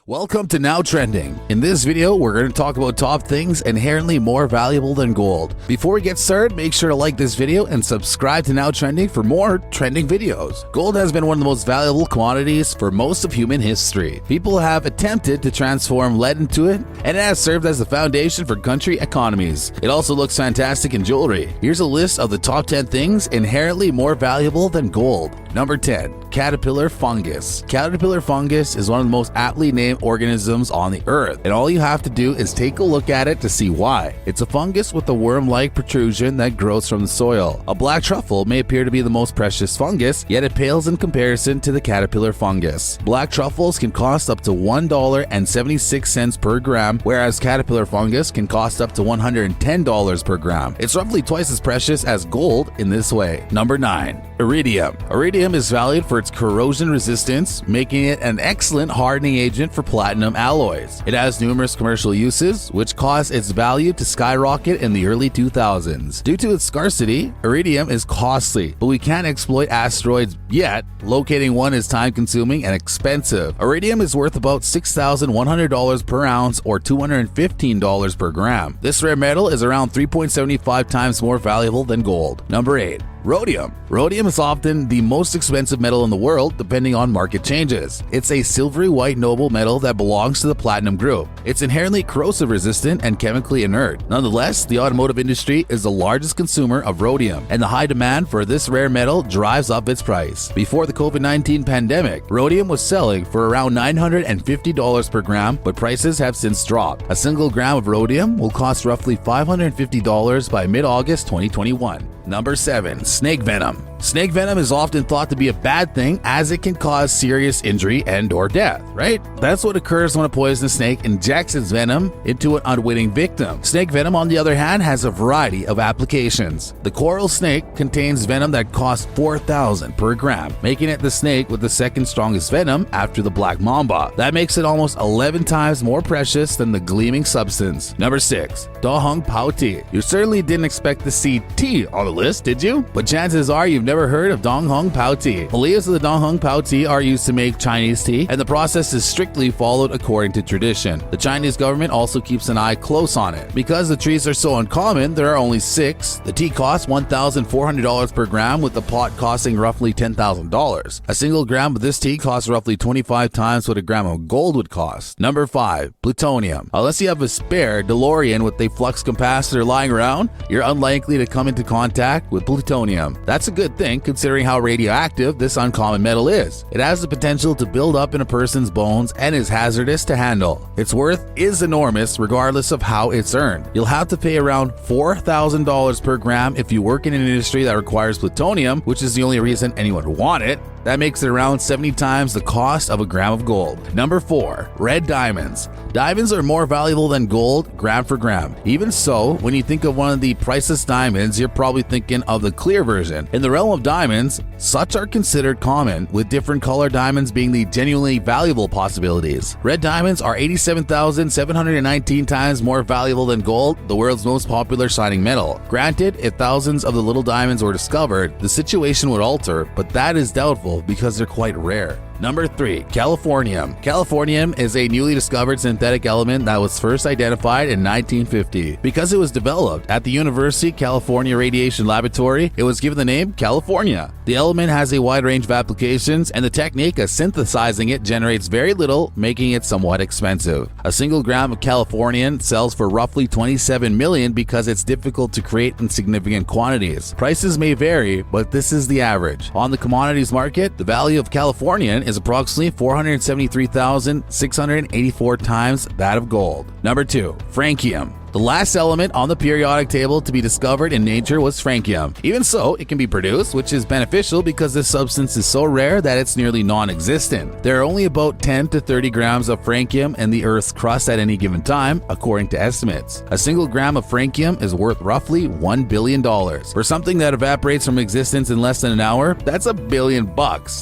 Welcome to Now Trending. In this video, we're going to talk about top things inherently more valuable than gold. Before we get started, make sure to like this video and subscribe to Now Trending for more trending videos. Gold has been one of the most valuable commodities for most of human history. People have attempted to transform lead into it, and it has served as the foundation for country economies. It also looks fantastic in jewelry. Here's a list of the top 10 things inherently more valuable than gold. Number 10. Caterpillar fungus. Caterpillar fungus is one of the most aptly named organisms on the earth, and all you have to do is take a look at it to see why. It's a fungus with a worm-like protrusion that grows from the soil. A black truffle may appear to be the most precious fungus, yet it pales in comparison to the caterpillar fungus. Black truffles can cost up to $1.76 per gram, whereas caterpillar fungus can cost up to $110 per gram. It's roughly twice as precious as gold in this way. Number 9. Iridium. Iridium is valued for its corrosion resistance, making it an excellent hardening agent for platinum alloys. It has numerous commercial uses, which caused its value to skyrocket in the early 2000s. Due to its scarcity, iridium is costly, but we can't exploit asteroids yet. Locating one is time-consuming and expensive. Iridium is worth about $6,100 per ounce or $215 per gram. This rare metal is around 3.75 times more valuable than gold. Number 8. Rhodium. Rhodium is often the most expensive metal in the world, depending on market changes. It's a silvery white noble metal that belongs to the platinum group. It's inherently corrosive resistant and chemically inert. Nonetheless, the automotive industry is the largest consumer of rhodium, and the high demand for this rare metal drives up its price. Before the COVID-19 pandemic, rhodium was selling for around $950 per gram, but prices have since dropped. A single gram of rhodium will cost roughly $550 by mid-August 2021. Number 7. Snake venom. Snake venom is often thought to be a bad thing as it can cause serious injury and/or death, right? That's what occurs when a poisonous snake injects its venom into an unwitting victim. Snake venom, on the other hand, has a variety of applications. The coral snake contains venom that costs $4,000 per gram, making it the snake with the second strongest venom after the black mamba. That makes it almost 11 times more precious than the gleaming substance. Number 6. Da Hong Pao tea. You certainly didn't expect to see tea on the list, did you? But chances are you've never heard of Da Hong Pao tea. The leaves of the Da Hong Pao tea are used to make Chinese tea, and the process is strictly followed according to tradition. The Chinese government also keeps an eye close on it. Because the trees are so uncommon, there are only 6. The tea costs $1,400 per gram, with the pot costing roughly $10,000. A single gram of this tea costs roughly 25 times what a gram of gold would cost. Number 5. Plutonium. Unless you have a spare DeLorean with a flux capacitor lying around, you're unlikely to come into contact with plutonium. That's a good thing, considering how radioactive this uncommon metal is. It has the potential to build up in a person's bones and is hazardous to handle. Its worth is enormous regardless of how it's earned. You'll have to pay around $4,000 per gram if you work in an industry that requires plutonium, which is the only reason anyone would want it. That makes it around 70 times the cost of a gram of gold. Number 4. Red diamonds. Diamonds are more valuable than gold, gram for gram. Even so, when you think of one of the priceless diamonds, you're probably thinking of the clear version. In the realm of diamonds, such are considered common, with different color diamonds being the genuinely valuable possibilities. Red diamonds are 87,719 times more valuable than gold, the world's most popular shining metal. Granted, if thousands of the little diamonds were discovered, the situation would alter, but that is doubtful because they're quite rare. Number 3. Californium. Californium is a newly discovered synthetic element that was first identified in 1950. Because it was developed at the University of California Radiation Laboratory, it was given the name California. The element has a wide range of applications, and the technique of synthesizing it generates very little, making it somewhat expensive. A single gram of Californium sells for roughly $27 million because it's difficult to create in significant quantities. Prices may vary, but this is the average. On the commodities market, the value of Californium is approximately 473,684 times that of gold. Number 2. Francium. The last element on the periodic table to be discovered in nature was francium. Even so, it can be produced, which is beneficial because this substance is so rare that it's nearly non-existent. There are only about 10 to 30 grams of francium in the Earth's crust at any given time, according to estimates. A single gram of francium is worth roughly $1 billion. For something that evaporates from existence in less than an hour, that's $1 billion.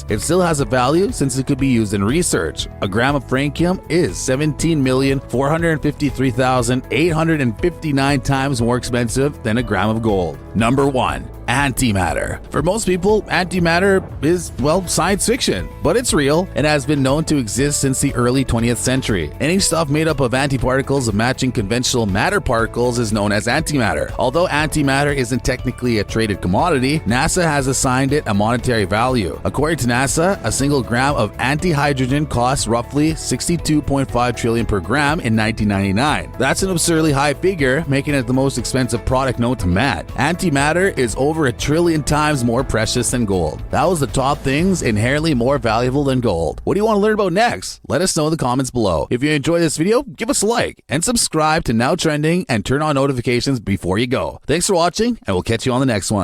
It still has a value since it could be used in research. A gram of francium is 17,453,859 times more expensive than a gram of gold. Number 1. antimatter. For most people, antimatter is, well, science fiction, but it's real and has been known to exist since the early 20th century. Any stuff made up of antiparticles of matching conventional matter particles is known as antimatter. Although antimatter isn't technically a traded commodity, NASA has assigned it a monetary value. According to NASA, a single gram of antihydrogen costs roughly $62.5 trillion per gram in 1999. That's an absurdly high figure, making it the most expensive product known to man. Antimatter is over 1 trillion times more precious than gold. That was the top things inherently more valuable than gold. What do you want to learn about next? Let us know in the comments below. If you enjoyed this video, give us a like and subscribe to Now Trending and turn on notifications before you go. Thanks for watching, and we'll catch you on the next one.